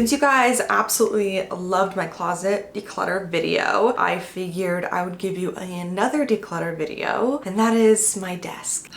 Since you guys absolutely loved my closet declutter video, I figured I would give you another declutter video, and that is my desk.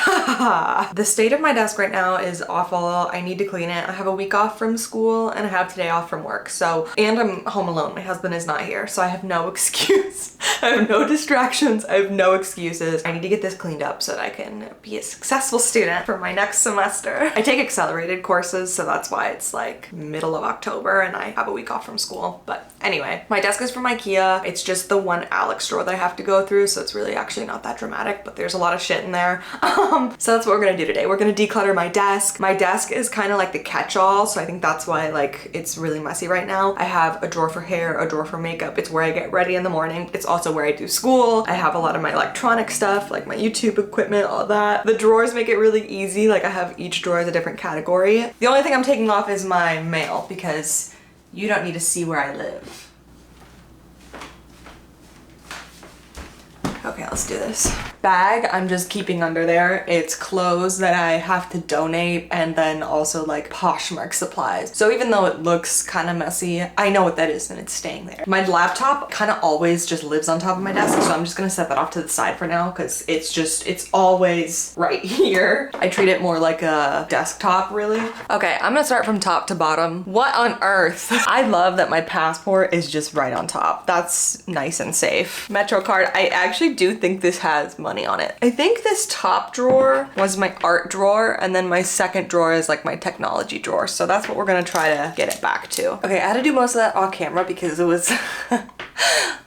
The state of my desk right now is awful. I need to clean it. I have a week off from school and I have today off from work. And I'm home alone. My husband is not here, so I have no excuse. I have no distractions. I have no excuses. I need to get this cleaned up so that I can be a successful student for my next semester. I take accelerated courses, so that's why it's like middle of October and I have a week off from school. But anyway, my desk is from IKEA. It's just the one Alex drawer that I have to go through, so it's really actually not that dramatic, but there's a lot of shit in there. So that's what we're gonna do today. We're gonna declutter my desk. My desk is kind of like the catch-all, so I think that's why like it's really messy right now. I have a drawer for hair, a drawer for makeup. It's where I get ready in the morning. It's also where I do school. I have a lot of my electronic stuff, like my YouTube equipment, all that. The drawers make it really easy. Like I have each drawer as a different category. The only thing I'm taking off is my mail because you don't need to see where I live. Okay, let's do this. Bag, I'm just keeping under there. It's clothes that I have to donate and then also like Poshmark supplies. So even though it looks kind of messy, I know what that is and it's staying there. My laptop kind of always just lives on top of my desk, so I'm just gonna set that off to the side for now because it's always right here. I treat it more like a desktop, really. Okay, I'm gonna start from top to bottom. What on earth? I love that my passport is just right on top. That's nice and safe. Metro card, I actually do think this has money on it. I think this top drawer was my art drawer and then my second drawer is like my technology drawer. So that's what we're gonna try to get it back to. Okay, I had to do most of that off camera because it was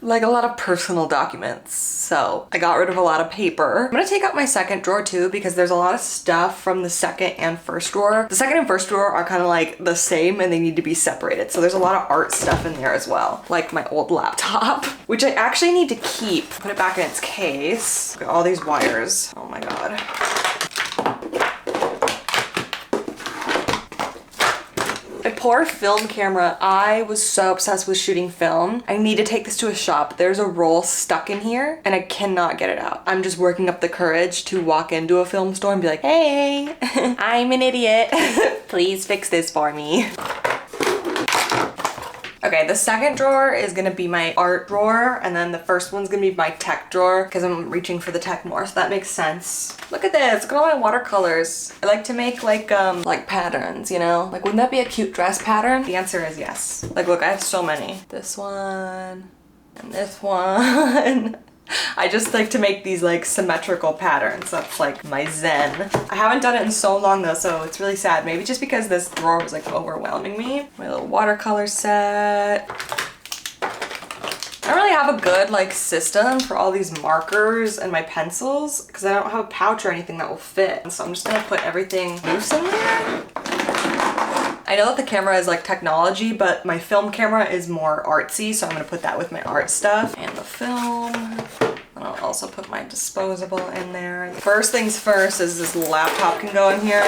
like a lot of personal documents. So I got rid of a lot of paper. I'm gonna take out my second drawer too because there's a lot of stuff from the second and first drawer. The second and first drawer are kind of like the same and they need to be separated. So there's a lot of art stuff in there as well. Like my old laptop, which I actually need to keep. Put it back in its case. Look at all these wires. Oh my God. My poor film camera. I was so obsessed with shooting film. I need to take this to a shop. There's a roll stuck in here and I cannot get it out. I'm just working up the courage to walk into a film store and be like, hey, I'm an idiot. Please fix this for me. Okay, the second drawer is gonna be my art drawer, and then the first one's gonna be my tech drawer because I'm reaching for the tech more, so that makes sense. Look at this, look at all my watercolors. I like to make like patterns, you know? Like, wouldn't that be a cute dress pattern? The answer is yes. Like, look, I have so many. This one, and this one. I just like to make these like symmetrical patterns. That's like my zen. I haven't done it in so long though, so it's really sad. Maybe just because this drawer was like overwhelming me. My little watercolor set. I don't really have a good like system for all these markers and my pencils because I don't have a pouch or anything that will fit. So I'm just gonna put everything loose in there. I know that the camera is like technology, but my film camera is more artsy, so I'm gonna put that with my art stuff. And the film. And I'll also put my disposable in there. First things first is this laptop can go in here.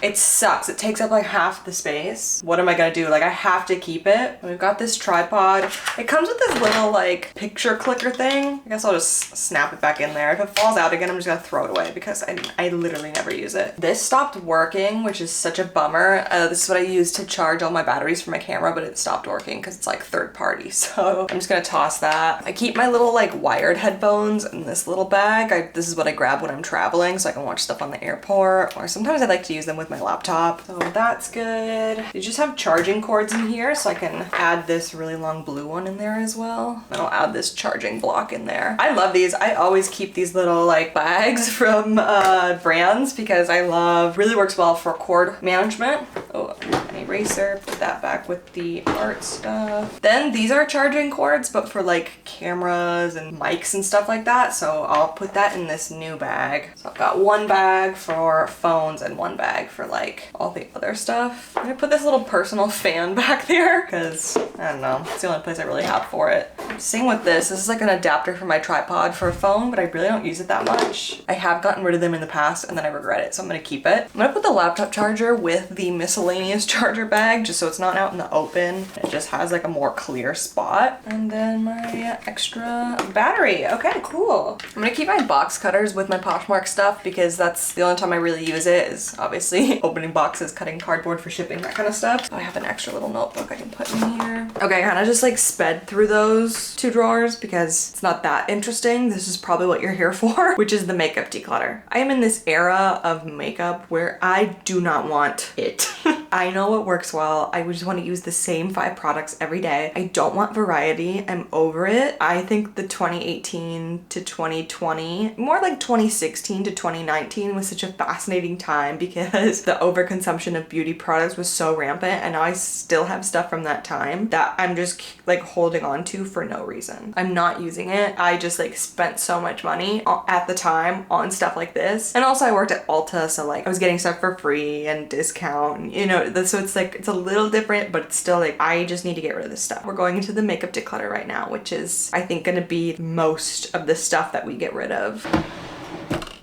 It sucks. It takes up like half the space. What am I gonna do? Like, I have to keep it. We've got this tripod. It comes with this little like picture clicker thing. I guess I'll just snap it back in there. If it falls out again, I'm just gonna throw it away because I literally never use it. This stopped working, which is such a bummer. This is what I use to charge all my batteries for my camera, but it stopped working because it's like third party. So I'm just gonna toss that. I keep my little like wired headphones in this little bag. This is what I grab when I'm traveling so I can watch stuff on the airport, or sometimes I like to use them with my laptop. So that's good. You just have charging cords in here, so I can add this really long blue one in there as well. And I'll add this charging block in there. I love these. I always keep these little like bags from brands because I love, really works well for cord management. Oh, an eraser, put that back with the art stuff. Then these are charging cords, but for like cameras and mics and stuff like that. So I'll put that in this new bag. So I've got one bag for phones and one bag for like all the other stuff. I'm gonna put this little personal fan back there because I don't know, it's the only place I really have for it. Same with this. This is like an adapter for my tripod for a phone, but I really don't use it that much. I have gotten rid of them in the past and then I regret it, so I'm gonna keep it. I'm gonna put the laptop charger with the miscellaneous charger declutter bag just so it's not out in the open. It just has like a more clear spot. And then my extra battery. Okay, cool. I'm gonna keep my box cutters with my Poshmark stuff because that's the only time I really use it, is obviously opening boxes, cutting cardboard for shipping, that kind of stuff. So I have an extra little notebook I can put in here. Okay, I kind of just like sped through those 2 drawers because it's not that interesting. This is probably what you're here for, which is the makeup declutter. I am in this era of makeup where I do not want it. I know it works well. I just want to use the same 5 products every day. I don't want variety. I'm over it. I think the 2018 to 2020, more like 2016 to 2019 was such a fascinating time because the overconsumption of beauty products was so rampant, and now I still have stuff from that time that I'm just like holding on to for no reason. I'm not using it. I just like spent so much money at the time on stuff like this. And also I worked at Ulta, so like I was getting stuff for free and discount, and, you know, so it's like, it's a little different, but it's still like, I just need to get rid of this stuff. We're going into the makeup declutter right now, which is, I think, gonna be most of the stuff that we get rid of.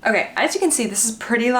Okay, as you can see, this is pretty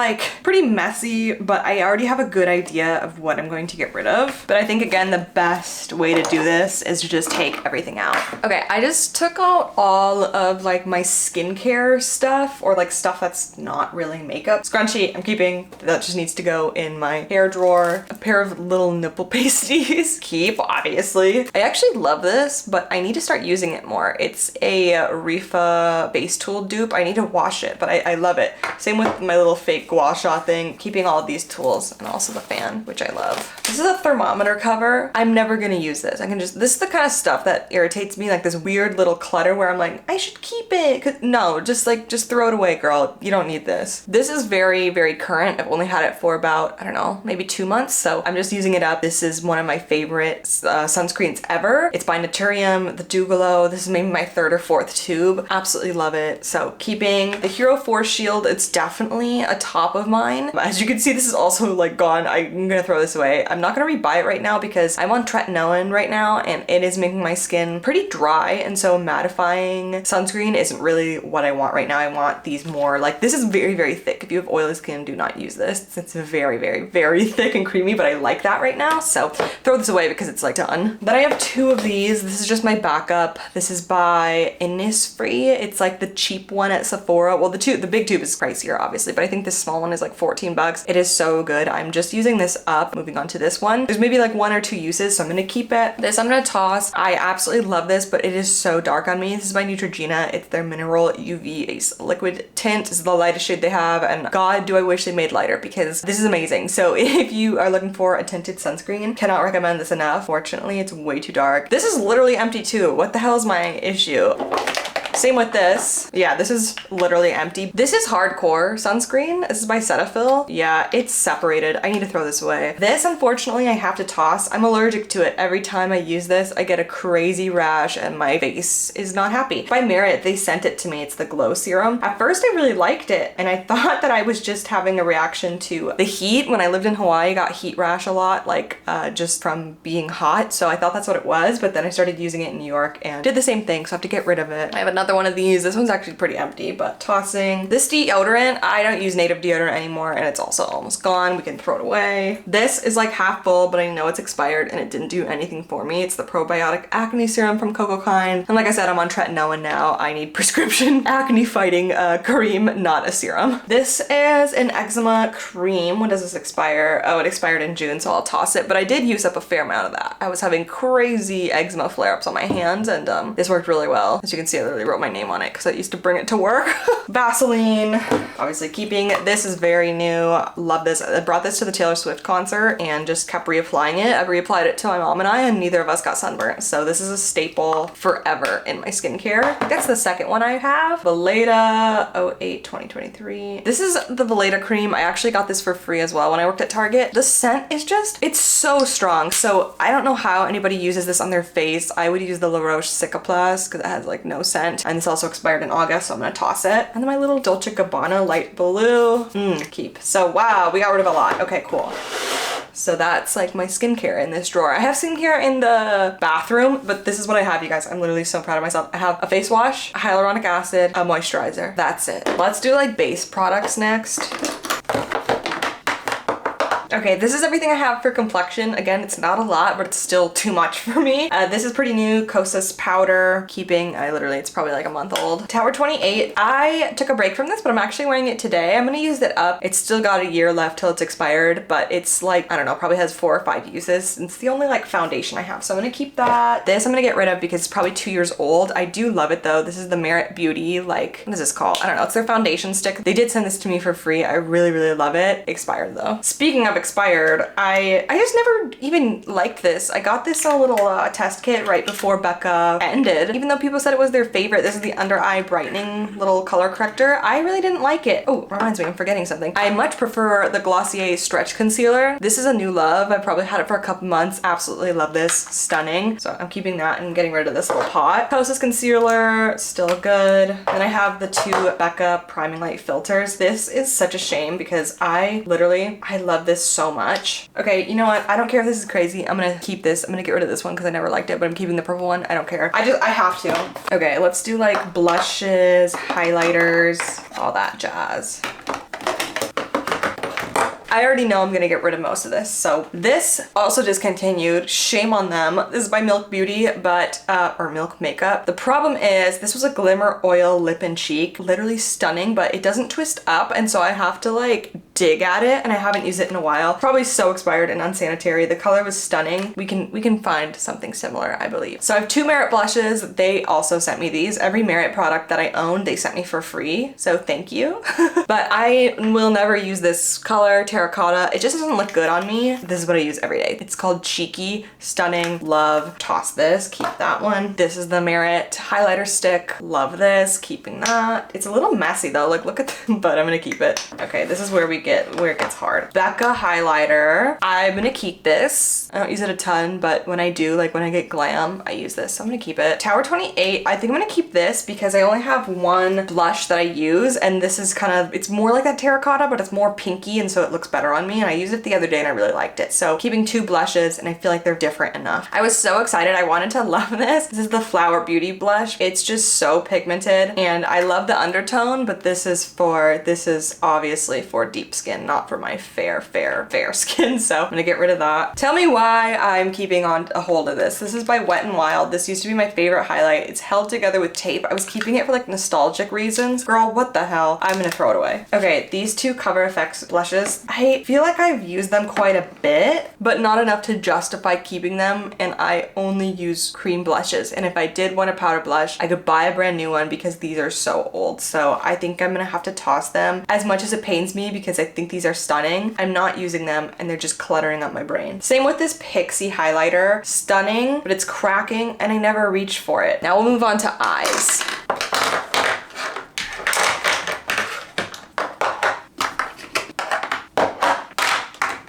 messy, but I already have a good idea of what I'm going to get rid of. But I think, again, the best way to do this is to just take everything out. Okay, I just took out all of like my skincare stuff, or like stuff that's not really makeup. Scrunchie, I'm keeping. That just needs to go in my hair drawer. A pair of little nipple pasties. Keep, obviously. I actually love this, but I need to start using it more. It's a Rifa base tool dupe. I need to wash it, but I love it. Same with my little fake gua sha thing. Keeping all of these tools, and also the fan, which I love. This is a thermometer cover. I'm never gonna use this. This is the kind of stuff that irritates me, like this weird little clutter where I'm like, I should keep it. No, just throw it away, girl. You don't need this. This is very, very current. I've only had it for about, I don't know, maybe 2 months, so I'm just using it up. This is one of my favorite sunscreens ever. It's by Naturium, the Dew Glow. This is maybe my 3rd or 4th tube. Absolutely love it. So keeping the Hero 4 Shield. It's definitely a top of mine. As you can see, this is also like gone. I'm gonna throw this away. I'm not gonna rebuy it right now because I'm on tretinoin right now, and it is making my skin pretty dry, and so mattifying sunscreen isn't really what I want right now. I want these more like, this is very, very thick. If you have oily skin, do not use this. It's very, very, very thick and creamy, but I like that right now, so throw this away because it's like done. Then I have 2 of these. This is just my backup. This is by Innisfree. It's like the cheap one at Sephora. Well, the big tube is pricier, obviously, but I think this small one is like 14 bucks. It is so good. I'm just using this up. Moving on to this one. There's maybe like 1 or 2 uses, so I'm gonna keep it. This I'm gonna toss. I absolutely love this, but it is so dark on me. This is by Neutrogena. It's their Mineral UV Ace Liquid Tint. This is the lightest shade they have, and God, do I wish they made lighter because this is amazing. So if you are looking for a tinted sunscreen, cannot recommend this enough. Fortunately, it's way too dark. This is literally empty too. What the hell is my issue? Same with this. Yeah, this is literally empty. This is hardcore sunscreen. This is by Cetaphil. Yeah, it's separated. I need to throw this away. This, unfortunately, I have to toss. I'm allergic to it. Every time I use this, I get a crazy rash and my face is not happy. By Merit, they sent it to me. It's the Glow Serum. At first, I really liked it, and I thought that I was just having a reaction to the heat. When I lived in Hawaii, I got heat rash a lot, like just from being hot. So I thought that's what it was, but then I started using it in New York and did the same thing, so I have to get rid of it. I have another one of these. This one's actually pretty empty, but tossing. This deodorant, I don't use native deodorant anymore, and it's also almost gone. We can throw it away. This is like half full, but I know it's expired and it didn't do anything for me. It's the probiotic acne serum from Coco Kind. And like I said, I'm on tretinoin now. I need prescription acne fighting cream, not a serum. This is an eczema cream. When does this expire? Oh, it expired in June, so I'll toss it, but I did use up a fair amount of that. I was having crazy eczema flare-ups on my hands, and this worked really well. As you can see, I literally wrote my name on it because I used to bring it to work. Vaseline, obviously keeping. This is very new. Love this. I brought this to the Taylor Swift concert and just kept reapplying it. I reapplied it to my mom and I, and neither of us got sunburnt. So this is a staple forever in my skincare. I think that's the second one I have. Veleda 08 2023. This is the Veleda cream. I actually got this for free as well when I worked at Target. The scent is just, it's so strong. So I don't know how anybody uses this on their face. I would use the La Roche Cicaplast because it has like no scent. And this also expired in August, so I'm gonna toss it. And then my little Dolce & Gabbana light blue, keep. So wow, we got rid of a lot. Okay, cool. So that's like my skincare in this drawer. I have skincare in the bathroom, but this is what I have, you guys. I'm literally so proud of myself. I have a face wash, hyaluronic acid, a moisturizer. That's it. Let's do like base products next. Okay, this is everything I have for complexion. Again, it's not a lot, but it's still too much for me. This is pretty new, Kosas powder, it's probably like a month old. Tower 28, I took a break from this, but I'm actually wearing it today. I'm gonna use it up. It's still got a year left till it's expired, but it's like, I don't know, probably has 4 or 5 uses. It's the only like foundation I have, so I'm gonna keep that. This I'm gonna get rid of because it's probably 2 years old. I do love it though. This is the Merit Beauty, like, what is this called? I don't know, it's their foundation stick. They did send this to me for free. I really, really love it. Expired though. Speaking of expired, I just never even liked this. I got this a little test kit right before Becca ended. Even though people said it was their favorite, this is the under eye brightening little color corrector. I really didn't like it. Oh, reminds me, I'm forgetting something. I much prefer the Glossier Stretch Concealer. This is a new love. I've probably had it for a couple months. Absolutely love this. Stunning. So I'm keeping that and getting rid of this little pot. Kosas concealer, still good. Then I have the 2 Becca Priming Light filters. This is such a shame because I love this so much. Okay, you know what? I don't care if this is crazy. I'm gonna keep this. I'm gonna get rid of this one because I never liked it, but I'm keeping the purple one. I don't care. I have to. Okay, let's do like blushes, highlighters, all that jazz. I already know I'm gonna get rid of most of this. So this also discontinued. Shame on them. This is by Milk Beauty, but, or Milk Makeup. The problem is this was a glimmer oil lip and cheek. Literally stunning, but it doesn't twist up. And so I have to like dig at it, and I haven't used it in a while. Probably so expired and unsanitary. The color was stunning. We can find something similar, I believe. So I have 2 Merit blushes. They also sent me these. Every Merit product that I own, they sent me for free. So thank you. But I will never use this color, terracotta. It just doesn't look good on me. This is what I use every day. It's called Cheeky. Stunning. Love. Toss this. Keep that one. This is the Merit highlighter stick. Love this. Keeping that. It's a little messy though. Like, look at them, but I'm gonna keep it. Okay, this is where it gets hard. Becca highlighter. I'm gonna keep this. I don't use it a ton, but when I do, like when I get glam, I use this. So I'm gonna keep it. Tower 28. I think I'm gonna keep this because I only have one blush that I use, and this is kind of, it's more like that terracotta, but it's more pinky, and so it looks better on me. And I used it the other day and I really liked it. So keeping 2 blushes, and I feel like they're different enough. I was so excited. I wanted to love this. This is the Flower Beauty blush. It's just so pigmented, and I love the undertone, but this is obviously for deep skin, not for my fair skin. So I'm gonna get rid of that. Tell me why I'm keeping on a hold of this. This is by Wet n Wild. This used to be my favorite highlight. It's held together with tape. I was keeping it for like nostalgic reasons. Girl, what the hell? I'm gonna throw it away. Okay, these 2 Cover FX blushes. I feel like I've used them quite a bit, but not enough to justify keeping them, and I only use cream blushes. And if I did want a powder blush, I could buy a brand new one because these are so old. So I think I'm gonna have to toss them, as much as it pains me because I think these are stunning. I'm not using them and they're just cluttering up my brain. Same with this Pixie highlighter. Stunning, but it's cracking and I never reach for it. Now we'll move on to eyes.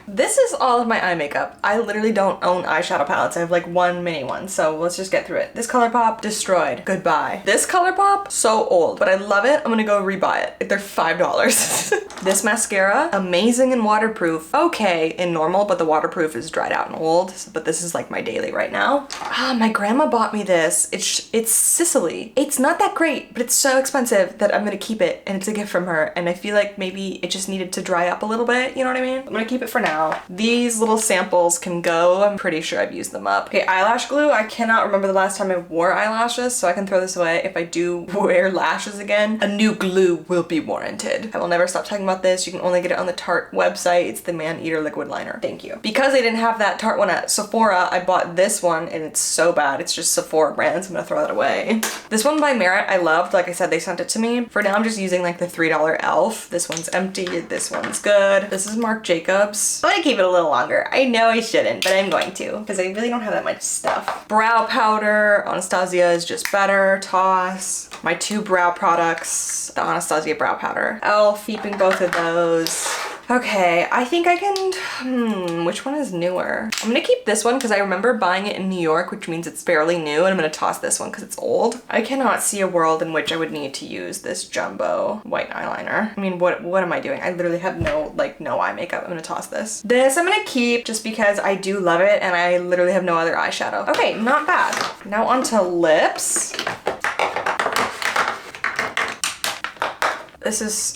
This is all of my eye makeup. I literally don't own eyeshadow palettes. I have like one mini one, so let's just get through it. This ColourPop, destroyed. Goodbye. This ColourPop, so old, but I love it. I'm gonna go rebuy it. They're $5. This mascara, amazing and waterproof. Okay in normal, but the waterproof is dried out and old, but this is like my daily right now. Ah, my grandma bought me this. It's Sicily. It's not that great, but it's so expensive that I'm gonna keep it, and it's a gift from her, and I feel like maybe it just needed to dry up a little bit, you know what I mean? I'm gonna keep it for now. These little samples can go. I'm pretty sure I've used them up. Okay, eyelash glue. I cannot remember the last time I wore eyelashes, so I can throw this away. If I do wear lashes again, a new glue will be warranted. I will never stop talking about this. You can only get it on the Tarte website. It's the Man Eater liquid liner. Thank you. Because I didn't have that Tarte one at Sephora, I bought this one, and it's so bad. It's just Sephora brand, so I'm gonna throw that away. This one by Merit I loved. Like I said, they sent it to me. For now, I'm just using like the $3 e.l.f. This one's empty. This one's good. This is Marc Jacobs. I'm gonna keep it a little longer. I know I shouldn't, but I'm going to because I really don't have that much stuff. Brow powder. Anastasia is just better. Toss. My 2 brow products. The Anastasia brow powder. e.l.f. keeping both of those. Okay, I think I can, which one is newer? I'm gonna keep this one because I remember buying it in New York, which means it's fairly new, and I'm gonna toss this one because it's old. I cannot see a world in which I would need to use this jumbo white eyeliner. I mean, what am I doing? I literally have no eye makeup. I'm gonna toss this. This I'm gonna keep just because I do love it and I literally have no other eyeshadow. Okay, not bad. Now onto lips.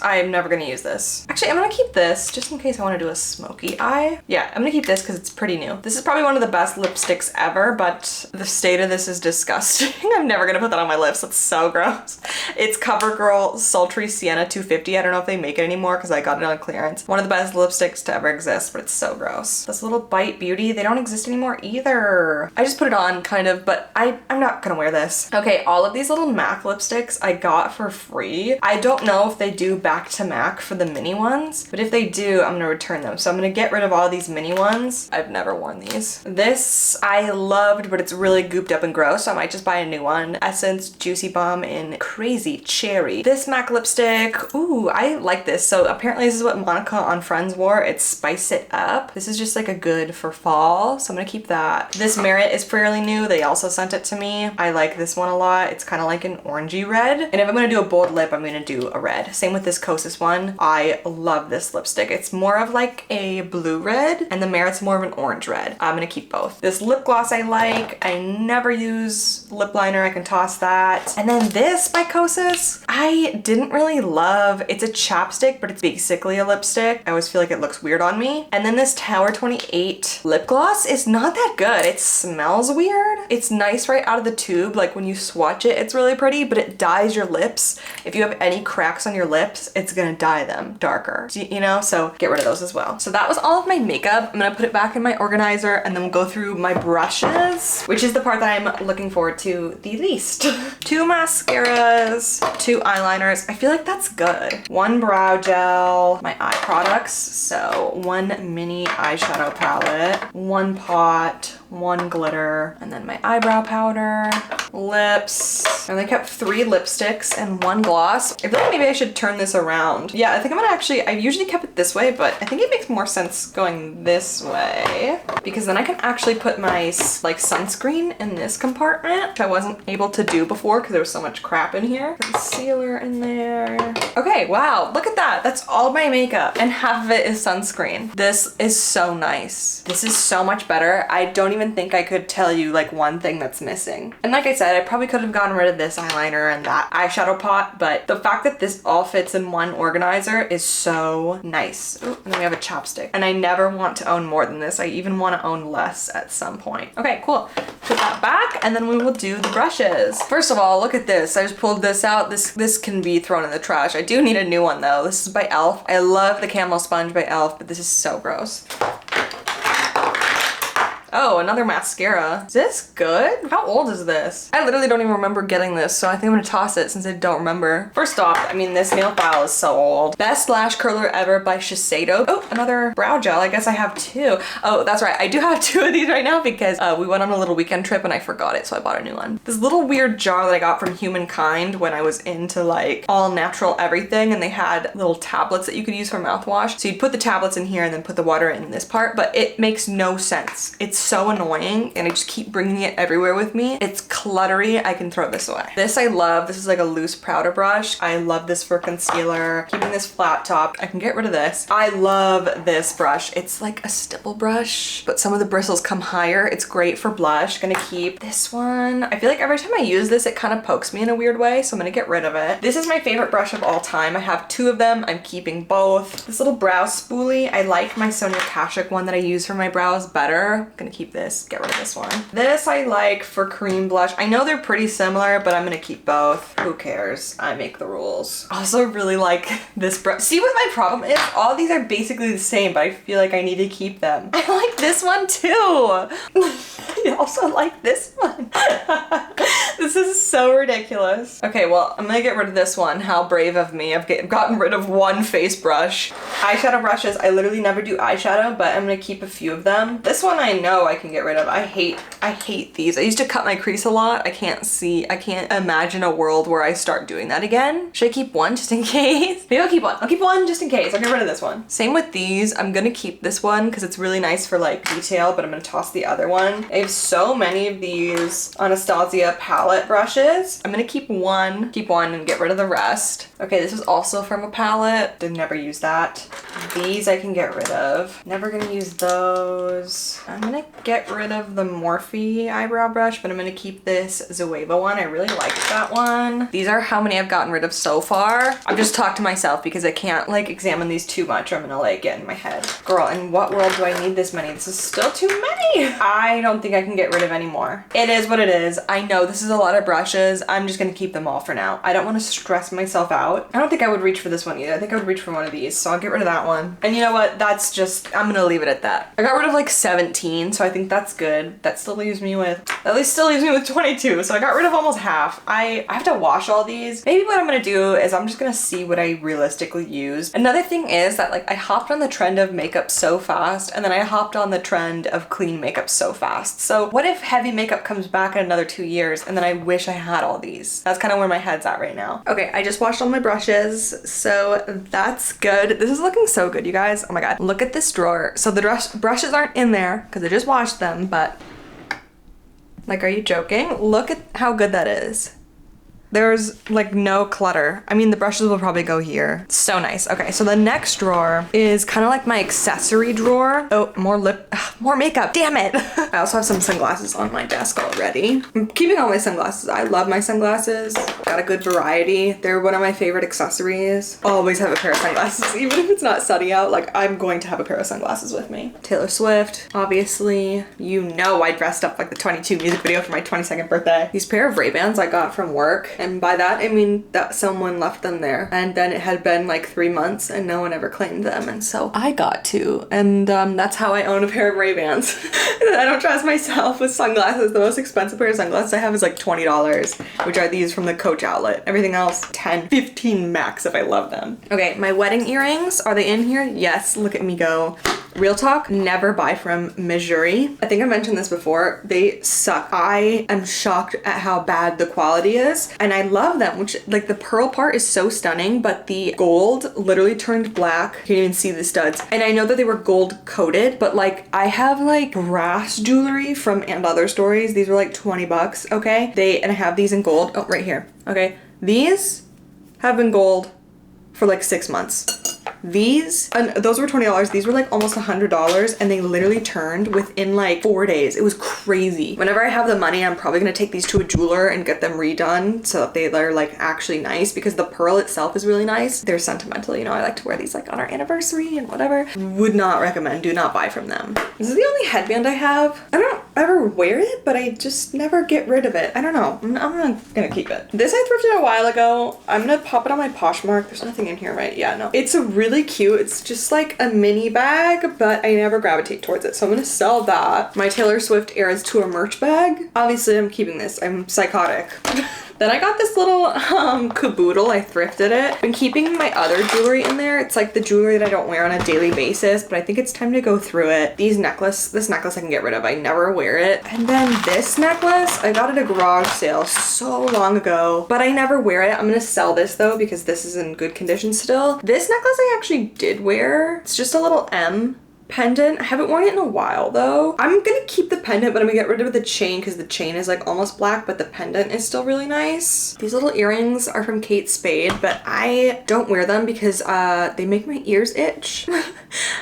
I'm never gonna use this. Actually, I'm gonna keep this just in case I wanna do a smoky eye. Yeah, I'm gonna keep this because it's pretty new. This is probably one of the best lipsticks ever, but the state of this is disgusting. I'm never gonna put that on my lips. That's so gross. It's CoverGirl Sultry Sienna 250. I don't know if they make it anymore because I got it on clearance. One of the best lipsticks to ever exist, but it's so gross. This little Bite Beauty, they don't exist anymore either. I just put it on kind of, but I'm not gonna wear this. Okay, all of these little MAC lipsticks I got for free. I don't know if they do back to MAC for the mini ones, but if they do, I'm gonna return them. So I'm gonna get rid of all these mini ones. I've never worn these. This I loved, but it's really gooped up and gross, so I might just buy a new one. Essence Juicy Bomb in Crazy Cherry. This MAC lipstick, ooh, I like this. So apparently this is what Monica on Friends wore. It's Spice It Up. This is just like a good for fall, so I'm gonna keep that. This Merit is fairly new. They also sent it to me. I like this one a lot. It's kind of like an orangey red. And if I'm gonna do a bold lip, I'm gonna do a red. Same with this Kosas one. I love this lipstick. It's more of like a blue red, and the Merit's more of an orange red. I'm gonna keep both. This lip gloss I like. I never use lip liner. I can toss that. And then this by Kosas, I didn't really love. It's a chapstick, but it's basically a lipstick. I always feel like it looks weird on me. And then this Tower 28 lip gloss is not that good. It smells weird. It's nice right out of the tube. Like when you swatch it, it's really pretty, but it dyes your lips. If you have any cracks on your lips, it's gonna dye them darker, you know? So get rid of those as well. So that was all of my makeup. I'm gonna put it back in my organizer and then we'll go through my brushes, which is the part that I'm looking forward to the least. 2 mascaras, 2 eyeliners. I feel like that's good. 1 brow gel, my eye products. So 1 mini eyeshadow palette, 1 pot, 1 glitter, and then my eyebrow powder, lips. And I kept 3 lipsticks and 1 gloss. I feel like maybe I should turn this around. Yeah, I think I'm gonna actually, I usually kept it this way, but I think it makes more sense going this way because then I can actually put my like sunscreen in this compartment, which I wasn't able to do before because there was so much crap in here. Concealer in there. Okay, wow, look at that. That's all my makeup and half of it is sunscreen. This is so nice. This is so much better. I don't even think I could tell you like one thing that's missing. And like I said, I probably could have gotten rid of this eyeliner and that eyeshadow pot, but the fact that this all fits in one organizer is so nice. Ooh, and then we have a chapstick. And I never want to own more than this. I even want to own less at some point. Okay, cool. Put that back and then we will do the brushes. First of all, look at this. I just pulled this out. This can be thrown in the trash. I do need a new one though. This is by e.l.f. I love the Camel Sponge by e.l.f., but this is so gross. Oh, another mascara. Is this good? How old is this? I literally don't even remember getting this, so I think I'm gonna toss it since I don't remember. First off, I mean, this nail file is so old. Best lash curler ever by Shiseido. Oh, another brow gel. I guess I have 2. Oh, that's right. I do have 2 of these right now because we went on a little weekend trip and I forgot it, so I bought a new one. This little weird jar that I got from Humankind when I was into like all natural everything, and they had little tablets that you could use for mouthwash. So you'd put the tablets in here and then put the water in this part, but it makes no sense. It's so annoying and I just keep bringing it everywhere with me. It's cluttery. I can throw this away. This I love. This is like a loose powder brush. I love this for concealer. Keeping this flat top. I can get rid of this. I love this brush. It's like a stipple brush, but some of the bristles come higher. It's great for blush. Gonna keep this one. I feel like every time I use this, it kind of pokes me in a weird way, so I'm gonna get rid of it. This is my favorite brush of all time. I have 2 of them. I'm keeping both. This little brow spoolie. I like my Sonia Kashuk one that I use for my brows better. I'm gonna keep this. Get rid of this one. This I like for cream blush. I know they're pretty similar, but I'm gonna keep both. Who cares? I make the rules. Also really like this brush. See what my problem is? All these are basically the same, but I feel like I need to keep them. I like this one too. I also like this one. This is so ridiculous. Okay, well, I'm gonna get rid of this one. How brave of me. I've gotten rid of 1 face brush. Eyeshadow brushes. I literally never do eyeshadow, but I'm gonna keep a few of them. This one I know I can get rid of. I hate these. I used to cut my crease a lot. I can't imagine a world where I start doing that again. Should I keep 1 just in case? Maybe I'll keep 1. I'll keep 1 just in case. I'll get rid of this one. Same with these. I'm gonna keep this one because it's really nice for like detail, but I'm gonna toss the other one. I have so many of these Anastasia palette brushes. I'm gonna keep 1 and get rid of the rest. Okay, this is also from a palette. Did never use that. These I can get rid of. Never gonna use those. I'm gonna get rid of the Morphe eyebrow brush, but I'm gonna keep this Zoeva one. I really like that one. These are how many I've gotten rid of so far. I'm just talking to myself because I can't like examine these too much or I'm gonna like get in my head. Girl, in what world do I need this many? This is still too many. I don't think I can get rid of any more. It is what it is. I know this is a lot of brushes. I'm just gonna keep them all for now. I don't want to stress myself out. I don't think I would reach for this one either. I think I would reach for one of these. So I'll get rid of that one. And you know what? That's just, I'm gonna leave it at that. I got rid of like 17, so I think that's good. That still leaves me with, at least still leaves me with 22. So I got rid of almost half. I have to wash all these. Maybe what I'm gonna do is I'm just gonna see what I realistically use. Another thing is that like I hopped on the trend of makeup so fast, and then I hopped on the trend of clean makeup so fast. So what if heavy makeup comes back in another 2 years and then I wish I had all these? That's kind of where my head's at right now. Okay, I just washed all my brushes, so that's good. This is looking so good, you guys. Oh my God, look at this drawer. So the brushes aren't in there because I just washed them, but like, are you joking? Look at how good that is. There's like no clutter. I mean, the brushes will probably go here. So nice. Okay, so the next drawer is kind of like my accessory drawer. Oh, more makeup, damn it. I also have some sunglasses on my desk already. I'm keeping all my sunglasses. I love my sunglasses. Got a good variety. They're one of my favorite accessories. Always have a pair of sunglasses, even if it's not sunny out. Like, I'm going to have a pair of sunglasses with me. Taylor Swift, obviously. You know I dressed up like the 22 music video for my 22nd birthday. These pair of Ray-Bans I got from work. And by that, I mean that someone left them there. And then it had been like 3 months and no one ever claimed them. And so I got to. And that's how I own a pair of Ray-Bans. I don't trust myself with sunglasses. The most expensive pair of sunglasses I have is like $20, which are these from the Coach outlet. Everything else, 10, 15 max if I love them. Okay, my wedding earrings, are they in here? Yes, look at me go. Real talk, never buy from Missouri. I think I mentioned this before. They suck. I am shocked at how bad the quality is. And I love them, which like the pearl part is so stunning, but the gold literally turned black. You can't even see the studs. And I know that they were gold coated, but like I have like brass jewelry from And Other Stories. These were like 20 bucks, okay? And I have these in gold. Oh, right here, okay? These have been gold for like 6 months. These, and those were $20. These were like almost $100 and they literally turned within like 4 days. It was crazy. Whenever I have the money, I'm probably gonna take these to a jeweler and get them redone so that they're like actually nice, because the pearl itself is really nice. They're sentimental, you know, I like to wear these like on our anniversary and whatever. Would not recommend, do not buy from them. This is the only headband I have. I don't ever wear it, but I just never get rid of it. I don't know, I'm not gonna keep it. This I thrifted a while ago. I'm gonna pop it on my Poshmark. There's nothing in here, right? Yeah, no. It's a really cute, it's just like a mini bag, but I never gravitate towards it, so I'm gonna sell that. My Taylor Swift Eras Tour merch bag. Obviously I'm keeping this, I'm psychotic. Then I got this little caboodle, I thrifted it. Been keeping my other jewelry in there. It's like the jewelry that I don't wear on a daily basis, but I think it's time to go through it. This necklace I can get rid of, I never wear it. And then this necklace, I got at a garage sale so long ago, but I never wear it. I'm gonna sell this though, because this is in good condition still. This necklace I actually did wear. It's just a little M pendant. I haven't worn it in a while though. I'm gonna keep the pendant, but I'm gonna get rid of the chain because the chain is like almost black, but the pendant is still really nice. These little earrings are from Kate Spade, but I don't wear them because they make my ears itch.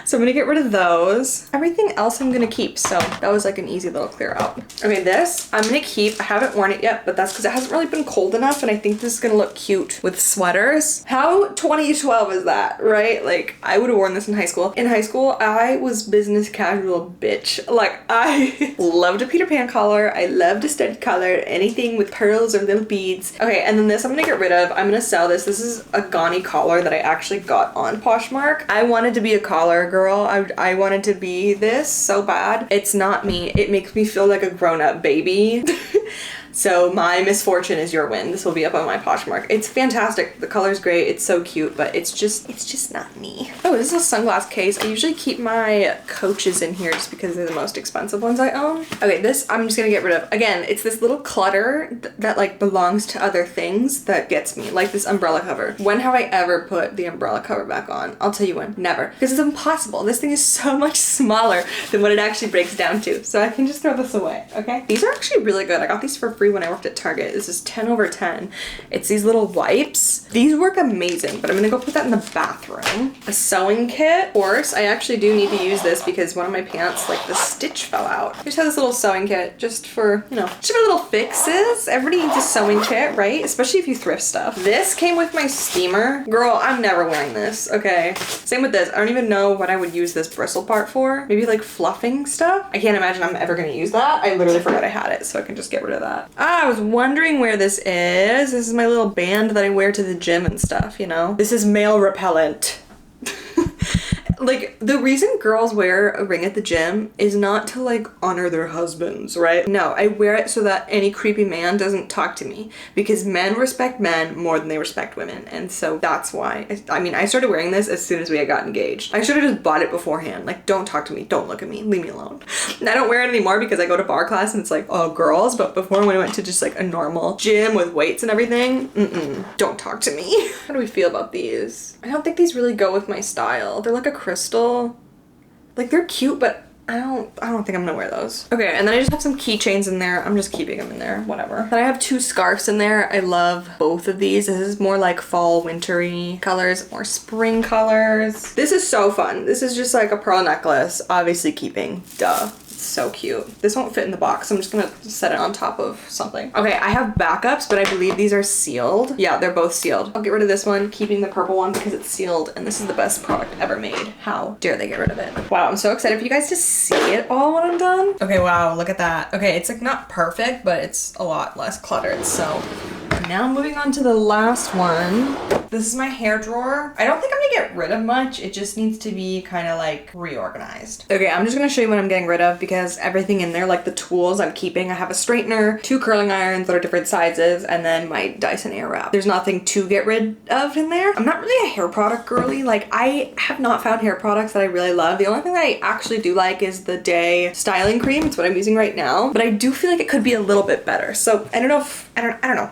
So I'm gonna get rid of those. Everything else I'm gonna keep, so that was like an easy little clear out. Okay, this I'm gonna keep. I haven't worn it yet, but that's because it hasn't really been cold enough, and I think this is gonna look cute with sweaters. How 2012 is that, right? Like, I would have worn this in high school. In high school, I was business casual bitch. Like, I loved a Peter Pan collar. I loved a studded collar, anything with pearls or little beads. Okay, and then this I'm gonna get rid of. I'm gonna sell this. This is a Ghani collar that I actually got on Poshmark. I wanted to be a collar girl. I wanted to be this so bad. It's not me. It makes me feel like a grown-up baby. So my misfortune is your win. This will be up on my Poshmark. It's fantastic. The color's great. It's so cute, but it's just not me. Oh, this is a sunglass case. I usually keep my Coaches in here just because they're the most expensive ones I own. Okay, this I'm just gonna get rid of. Again, it's this little clutter that like belongs to other things that gets me, like this umbrella cover. When have I ever put the umbrella cover back on? I'll tell you when. Never. Because it's impossible. This thing is so much smaller than what it actually breaks down to. So I can just throw this away, okay? These are actually really good. I got these for free free when I worked at Target. This is 10 over 10. It's these little wipes. These work amazing, but I'm gonna go put that in the bathroom. A sewing kit. Of course, I actually do need to use this because one of my pants, like the stitch fell out. I just have this little sewing kit just for, you know, just for little fixes. Everybody needs a sewing kit, right? Especially if you thrift stuff. This came with my steamer. Girl, I'm never wearing this, okay? Same with this. I don't even know what I would use this bristle part for. Maybe like fluffing stuff. I can't imagine I'm ever gonna use that. I literally forgot I had it, so I can just get rid of that. I was wondering where this is. This is my little band that I wear to the gym and stuff, you know? This is male repellent. Like, the reason girls wear a ring at the gym is not to like honor their husbands, right? No, I wear it so that any creepy man doesn't talk to me, because men respect men more than they respect women. And so that's why. I mean, I started wearing this as soon as we had got engaged. I should have just bought it beforehand. Like, don't talk to me, don't look at me, leave me alone. And I don't wear it anymore because I go to bar class and it's like all girls, but before when I went to just like a normal gym with weights and everything, don't talk to me. How do we feel about these? I don't think these really go with my style. They're like a crystal. Like, they're cute, but I don't think I'm gonna wear those. Okay, and then I just have some keychains in there. I'm just keeping them in there, whatever. Then I have 2 scarves in there. I love both of these. This is more like fall wintry colors, more spring colors. This is so fun. This is just like a pearl necklace, obviously keeping, duh. So cute. This won't fit in the box. I'm just gonna set it on top of something. Okay, I have backups, but I believe these are sealed. Yeah, they're both sealed. I'll get rid of this one, keeping the purple one because it's sealed, and this is the best product ever made. How dare they get rid of it? Wow, I'm so excited for you guys to see it all when I'm done. Okay, wow, look at that. Okay, it's like not perfect, but it's a lot less cluttered, so. Now moving on to the last one. This is my hair drawer. I don't think I'm gonna get rid of much. It just needs to be kind of like reorganized. Okay, I'm just gonna show you what I'm getting rid of because everything in there, like the tools I'm keeping. I have a straightener, 2 curling irons that are different sizes, and then my Dyson Airwrap. There's nothing to get rid of in there. I'm not really a hair product girly. Like, I have not found hair products that I really love. The only thing that I actually do like is the Day styling cream. It's what I'm using right now, but I do feel like it could be a little bit better. So I don't know if, I don't know.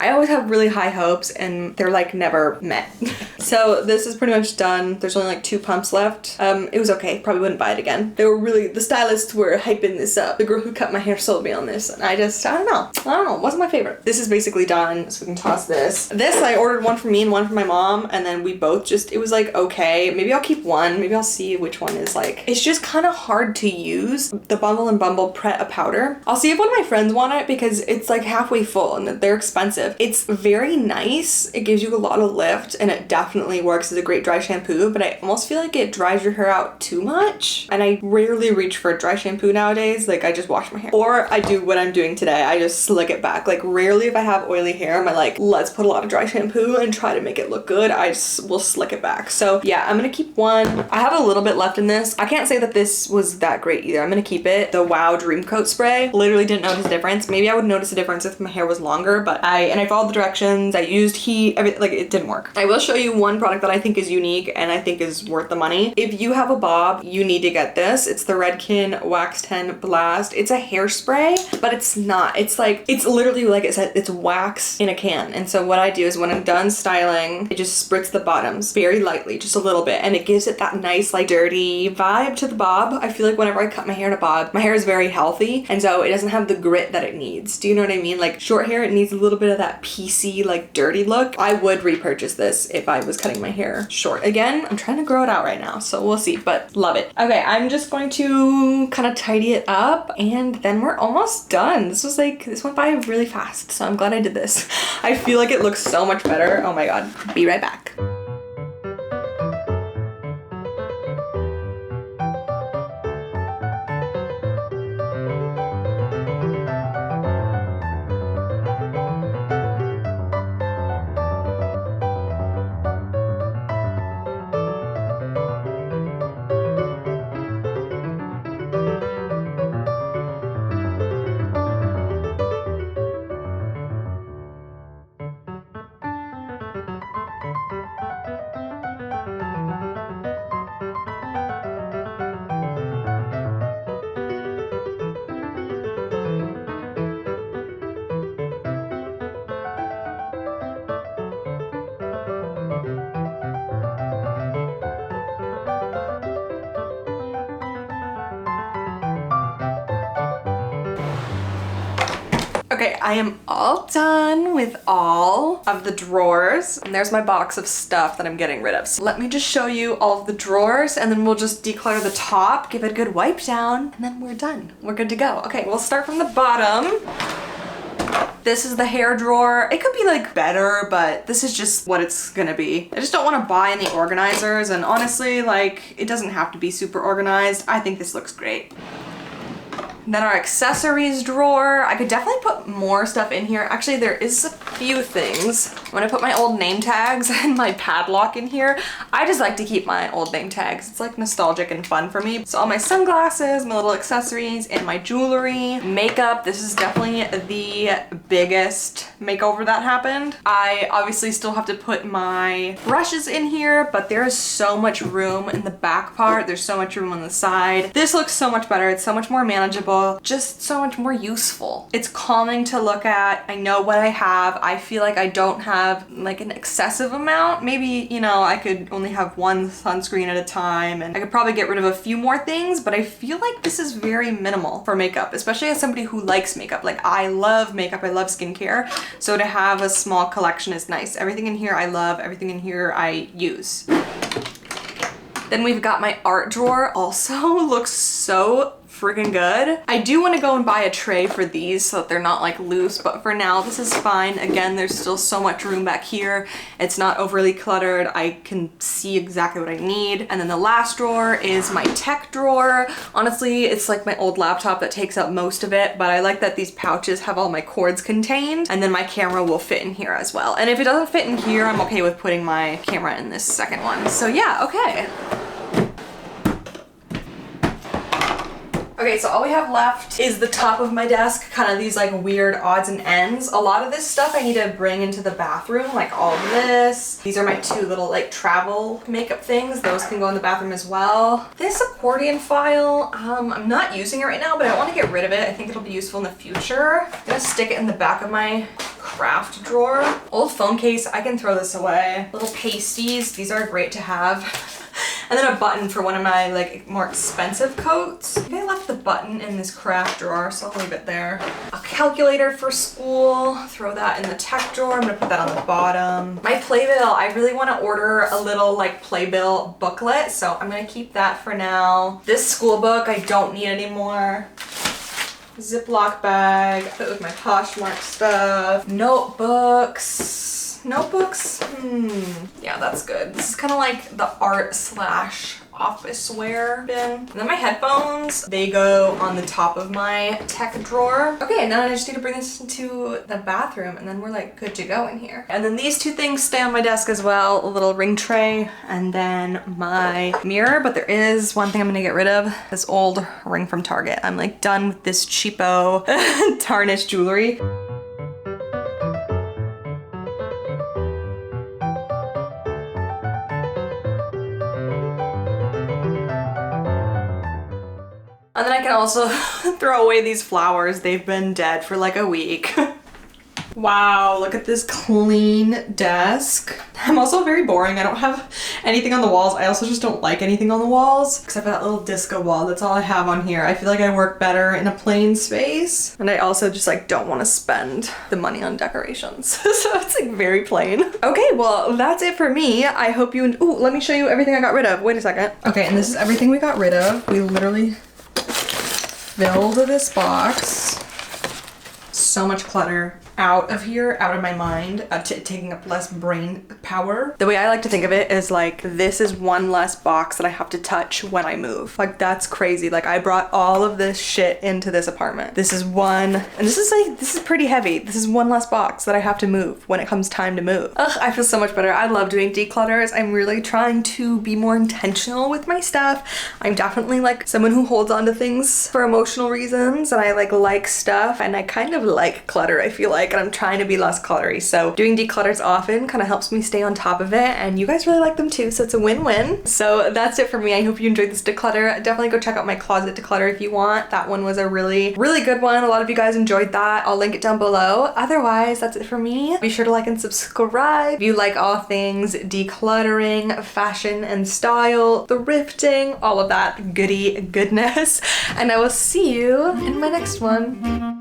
I always have really high hopes and they're like never met. So this is pretty much done. There's only like 2 pumps left. It was okay. Probably wouldn't buy it again. They were really, the stylists were hyping this up. The girl who cut my hair sold me on this, and I don't know. It wasn't my favorite. This is basically done, so we can toss this. This, I ordered one for me and one for my mom, and then we both just, it was like, okay, maybe I'll keep one. Maybe I'll see which one is like, it's just kind of hard to use. The Bumble and Bumble Pret a powder. I'll see if one of my friends want it because it's like halfway full and they're expensive. It's very nice. It gives you a lot of lift and it definitely works as a great dry shampoo, but I almost feel like it dries your hair out too much. And I rarely reach for a dry shampoo nowadays. Like, I just wash my hair. Or I do what I'm doing today. I just slick it back. Like, rarely if I have oily hair, am I like, let's put a lot of dry shampoo and try to make it look good. I just will slick it back. So yeah, I'm gonna keep one. I have a little bit left in this. I can't say that this was that great either. I'm gonna keep it. The Wow Dream Coat Spray. Literally didn't notice a difference. Maybe I would notice a difference if my hair was longer, but I followed the directions. I used heat, like, it didn't work. I will show you one product that I think is unique and I think is worth the money. If you have a bob, you need to get this. It's the Redken Wax 10 Blast. It's a hairspray, but it's not. It's like, it's literally like it said, it's wax in a can. And so what I do is when I'm done styling, I just spritz the bottoms very lightly, just a little bit, and it gives it that nice, like, dirty vibe to the bob. I feel like whenever I cut my hair in a bob, my hair is very healthy, and so it doesn't have the grit that it needs. Do you know what I mean? Like, short hair, it needs a little bit of that piecey, like, dirty look. I would repurchase this if I was cutting my hair short. Again, I'm trying to grow it out right now, so we'll see, but love it. Okay, I'm just going to kind of tidy it up, and then we're almost done. This went by really fast, so I'm glad I did this. I feel like it looks so much better. Oh my god. Be right back. I am all done with all of the drawers. And there's my box of stuff that I'm getting rid of. So let me just show you all of the drawers and then we'll just declutter the top, give it a good wipe down, and then we're done. We're good to go. Okay, we'll start from the bottom. This is the hair drawer. It could be like better, but this is just what it's gonna be. I just don't wanna buy any organizers, and honestly, like, it doesn't have to be super organized. I think this looks great. Then our accessories drawer. I could definitely put more stuff in here. Actually, there is a few things. When I put my old name tags and my padlock in here, I just like to keep my old name tags. It's like nostalgic and fun for me. So all my sunglasses, my little accessories, and my jewelry. Makeup, this is definitely the biggest makeover that happened. I obviously still have to put my brushes in here, but there is so much room in the back part. There's so much room on the side. This looks so much better. It's so much more manageable. Just so much more useful. It's calming to look at. I know what I have. I feel like I don't have like an excessive amount. Maybe, you know, I could only have one sunscreen at a time, and I could probably get rid of a few more things, but I feel like this is very minimal for makeup, especially as somebody who likes makeup. Like, I love makeup, I love skincare, so to have a small collection is nice. Everything in here I love, everything in here I use. Then we've got my art drawer. Also looks so freaking good. I do want to go and buy a tray for these so that they're not like loose, but for now this is fine. Again, there's still so much room back here. It's not overly cluttered. I can see exactly what I need. And then the last drawer is my tech drawer. Honestly, it's like my old laptop that takes up most of it, but I like that these pouches have all my cords contained, and then my camera will fit in here as well. And if it doesn't fit in here, I'm okay with putting my camera in this second one. So yeah, okay. Okay, so all we have left is the top of my desk, kind of these like weird odds and ends. A lot of this stuff I need to bring into the bathroom, like all of this. These are my two little like travel makeup things. Those can go in the bathroom as well. This accordion file, I'm not using it right now, but I want to get rid of it. I think it'll be useful in the future. I'm gonna stick it in the back of my craft drawer. Old phone case, I can throw this away. Little pasties, these are great to have. And then a button for one of my like more expensive coats. I think I left the button in this craft drawer, so I'll leave it there. A calculator for school, throw that in the tech drawer. I'm gonna put that on the bottom. My playbill, I really wanna order a little like playbill booklet, so I'm gonna keep that for now. This school book I don't need anymore. Ziploc bag, put it with my Poshmark stuff. Notebooks. Notebooks? Yeah, that's good. This is kind of like the art slash office wear bin. And then my headphones, they go on the top of my tech drawer. Okay, and then I just need to bring this into the bathroom, and then we're like good to go in here. And then these two things stay on my desk as well, a little ring tray and then my mirror. But there is one thing I'm gonna get rid of, this old ring from Target. I'm like done with this cheapo tarnished jewelry. And then I can also throw away these flowers. They've been dead for like a week. Wow, look at this clean desk. I'm also very boring. I don't have anything on the walls. I also just don't like anything on the walls, except for that little disco wall. That's all I have on here. I feel like I work better in a plain space. And I also just like don't want to spend the money on decorations. So it's like very plain. Okay, well, that's it for me. I hope you, ooh, let me show you everything I got rid of. Wait a second. Okay, and this is everything we got rid of. We literally filled this box. So much clutter out of here, out of my mind, taking up less brain power. The way I like to think of it is like, this is one less box that I have to touch when I move. Like, that's crazy. Like, I brought all of this shit into this apartment. This is one, and this is pretty heavy. This is one less box that I have to move when it comes time to move. Ugh, I feel so much better. I love doing declutters. I'm really trying to be more intentional with my stuff. I'm definitely like someone who holds on to things for emotional reasons, and I like stuff, and I kind of like clutter, I feel like. And I'm trying to be less cluttery. So doing declutters often kind of helps me stay on top of it, and you guys really like them too, so it's a win-win. So that's it for me. I hope you enjoyed this declutter. Definitely go check out my closet declutter if you want. That one was a really, really good one. A lot of you guys enjoyed that. I'll link it down below. Otherwise, that's it for me. Be sure to like and subscribe if you like all things decluttering, fashion and style, thrifting, all of that goody goodness. And I will see you in my next one.